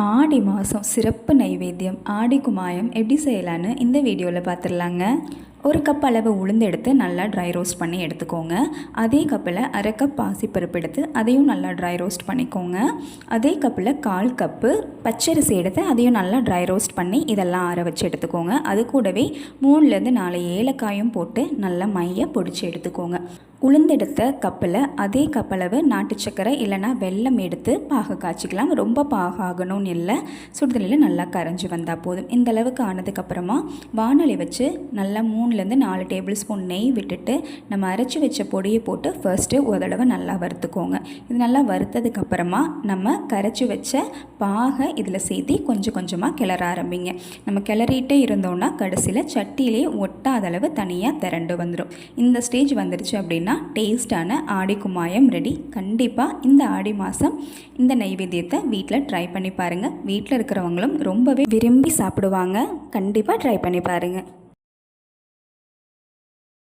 ஆடி மாதம் சிறப்பு நைவேத்தியம் ஆடி குமாயம் எப்படி செய்யலான்னு இந்த வீடியோவில் பார்த்துடலாங்க. ஒரு கப் அளவு உளுந்து எடுத்து நல்லா ட்ரை ரோஸ்ட் பண்ணி எடுத்துக்கோங்க. அதே கப்பில் அரை கப் பாசிப்பருப்பு எடுத்து அதையும் நல்லா ட்ரை ரோஸ்ட் பண்ணிக்கோங்க. அதே கப்பில் 1/4 கப்பு பச்சரிசி எடுத்து அதையும் நல்லா ட்ரை ரோஸ்ட் பண்ணி இதெல்லாம் ஆற வச்சு எடுத்துக்கோங்க. அது கூடவே 3லேருந்து 4 ஏலக்காயும் போட்டு நல்லா மைய பொடிச்சு எடுத்துக்கோங்க. உளுந்தெடுத்த கப்பில் அதே கப்பளவு நாட்டு சக்கரை இல்லைனா வெல்லம் எடுத்து பாக காய்ச்சிக்கலாம். ரொம்ப பாகாகணும்னு இல்லை, சுடுதண்ணியில் நல்லா கரைஞ்சி வந்தால் போதும். இந்த அளவுக்கு ஆனதுக்கப்புறமா வானொலி வச்சு நல்லா 3லேருந்து 4 டேபிள் ஸ்பூன் நெய் விட்டுட்டு நம்ம அரைச்சி வச்ச பொடியை போட்டு ஃபர்ஸ்ட்டு ஒரு தடவை நல்லா வறுத்துக்கோங்க. இது நல்லா வறுத்ததுக்கப்புறமா நம்ம கரைச்சி வச்ச பாகை இதில் சேர்த்து கொஞ்சம் கொஞ்சமாக கிளற ஆரம்பிங்க. நம்ம கிளறிட்டே இருந்தோம்னா கடைசியில் சட்டியிலே ஒட்டாத அளவு தனியாக திரண்டு வந்துடும். இந்த ஸ்டேஜ் வந்துடுச்சு அப்படின்னா டேஸ்டான ஆடி குமாயம் ரெடி. கண்டிப்பாக இந்த ஆடி மாதம் இந்த நைவேத்தியத்தை வீட்டில் ட்ரை பண்ணி பாருங்கள். வீட்டில் இருக்கிறவங்களும் ரொம்பவே விரும்பி சாப்பிடுவாங்க. கண்டிப்பாக ட்ரை பண்ணி பாருங்கள்.